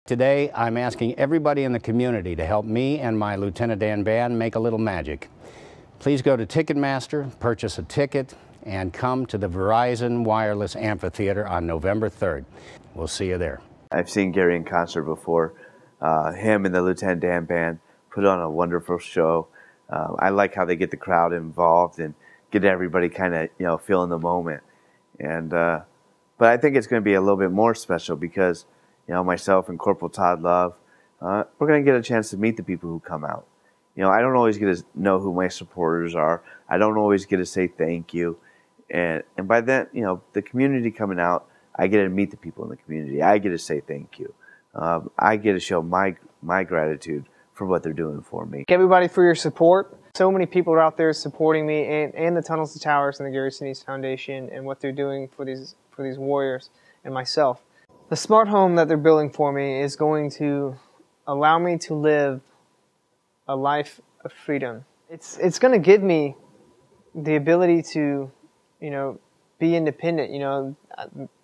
Today, I'm asking everybody in the community to help me and my Lieutenant Dan band make a little magic. Please go to Ticketmaster, purchase a ticket, and come to the Verizon Wireless Amphitheater on November 3rd. We'll see you there. I've seen Gary in concert before. Him and the Lieutenant Dan band put on a wonderful show. I like how they get the crowd involved and get everybody kind of, feeling the moment. And but I think it's going to be a little bit more special because, myself and Corporal Todd Love, we're going to get a chance to meet the people who come out. I don't always get to know who my supporters are. I don't always get to say thank you. And by then, the community coming out, I get to meet the people in the community. I get to say thank you. I get to show my gratitude for what they're doing for me. Thank everybody for your support. So many people are out there supporting me and the Tunnels to Towers and the Gary Sinise Foundation and what they're doing for these warriors and myself. The smart home that they're building for me is going to allow me to live a life of freedom. It's going to give me the ability to, be independent,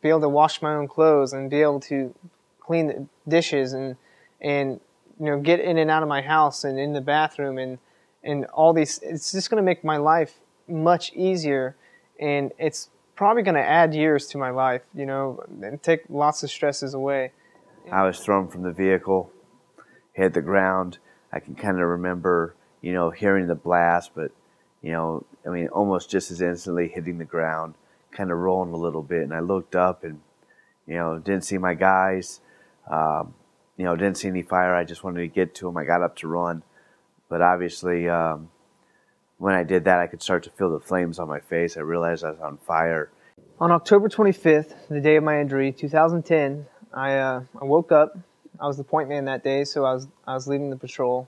be able to wash my own clothes and be able to clean the dishes and get in and out of my house and in the bathroom and all these. It's just going to make my life much easier, and it's probably going to add years to my life, and take lots of stresses away. I was thrown from the vehicle, hit the ground. I can kind of remember, hearing the blast, but, almost just as instantly hitting the ground, kind of rolling a little bit. And I looked up and, didn't see my guys, didn't see any fire. I just wanted to get to them. I got up to run. But obviously, when I did that, I could start to feel the flames on my face. I realized I was on fire. On October 25th, the day of my injury, 2010, I woke up. I was the point man that day, so I was leading the patrol.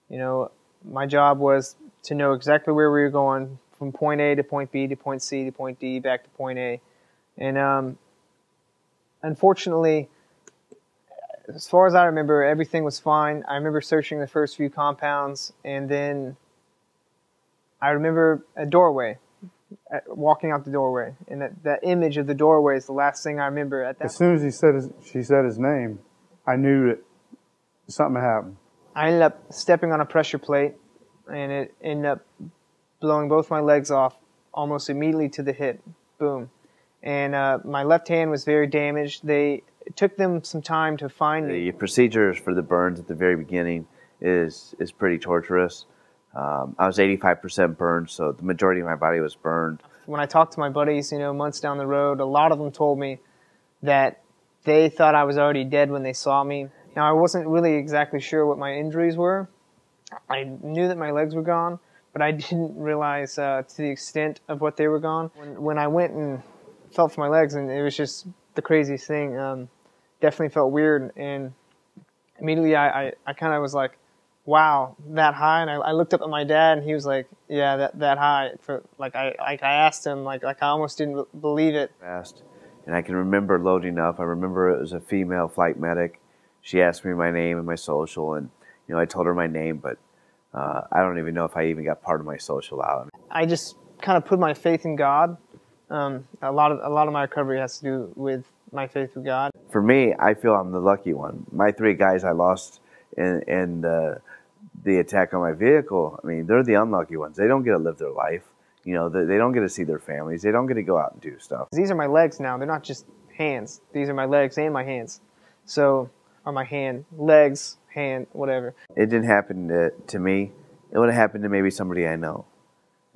My job was to know exactly where we were going, from point A to point B to point C to point D, back to point A. And unfortunately, as far as I remember, everything was fine. I remember searching the first few compounds, and then I remember a doorway, walking out the doorway, and that image of the doorway is the last thing I remember at that. As soon as she said his name, I knew that something happened. I ended up stepping on a pressure plate, and it ended up blowing both my legs off almost immediately to the hip. Boom. And my left hand was very damaged. It took them some time to find me. The procedures for the burns at the very beginning is pretty torturous. I was 85% burned, so the majority of my body was burned. When I talked to my buddies, months down the road, a lot of them told me that they thought I was already dead when they saw me. Now, I wasn't really exactly sure what my injuries were. I knew that my legs were gone, but I didn't realize to the extent of what they were gone. When I went and felt for my legs, and it was just the craziest thing. Definitely felt weird, and immediately I kind of was like, wow, that high? And I looked up at my dad, and he was like, yeah, that high. I asked him, I almost didn't believe it. Fast. And I can remember loading up. I remember it was a female flight medic. She asked me my name and my social, and I told her my name, but I don't even know if I even got part of my social out. I just kind of put my faith in God. A lot of my recovery has to do with my faith with God. For me, I feel I'm the lucky one. My 3 guys I lost in the attack on my vehicle, they're the unlucky ones. They don't get to live their life. They don't get to see their families. They don't get to go out and do stuff. These are my legs now. They're not just hands. These are my legs and my hands. Or my hand, legs, hand, whatever. It didn't happen to me. It would have happened to maybe somebody I know.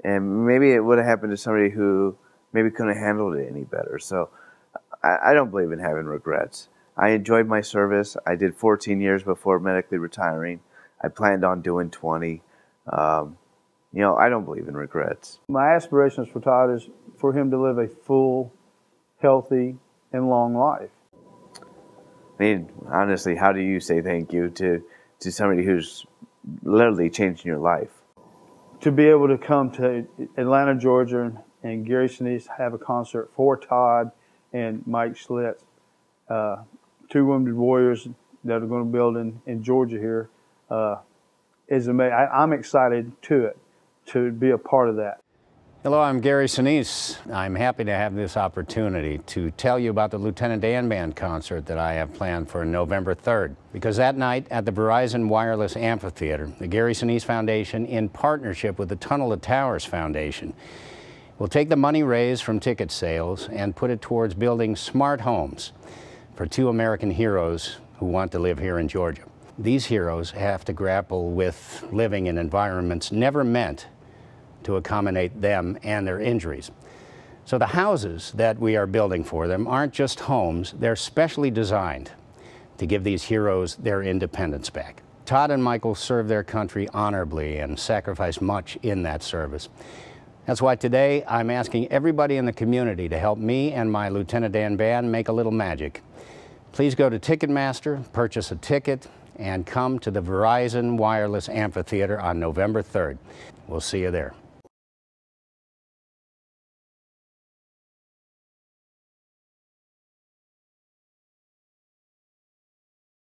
And maybe it would have happened to somebody who maybe couldn't have handled it any better. So I don't believe in having regrets. I enjoyed my service. I did 14 years before medically retiring. I planned on doing 20. I don't believe in regrets. My aspirations for Todd is for him to live a full, healthy, and long life. Honestly, how do you say thank you to somebody who's literally changing your life? To be able to come to Atlanta, Georgia, and Gary Sinise have a concert for Todd and Mike Schlitz, 2 wounded warriors that are going to build in Georgia here, is amazing. I'm excited to be a part of that. Hello, I'm Gary Sinise. I'm happy to have this opportunity to tell you about the Lieutenant Dan Band concert that I have planned for November 3rd. Because that night at the Verizon Wireless Amphitheater, the Gary Sinise Foundation, in partnership with the Tunnel to Towers Foundation, will take the money raised from ticket sales and put it towards building smart homes for 2 American heroes who want to live here in Georgia. These heroes have to grapple with living in environments never meant to accommodate them and their injuries. So the houses that we are building for them aren't just homes, they're specially designed to give these heroes their independence back. Todd and Michael served their country honorably and sacrificed much in that service. That's why today I'm asking everybody in the community to help me and my Lieutenant Dan Band make a little magic. Please go to Ticketmaster, purchase a ticket, and come to the Verizon Wireless Amphitheater on November 3rd. We'll see you there.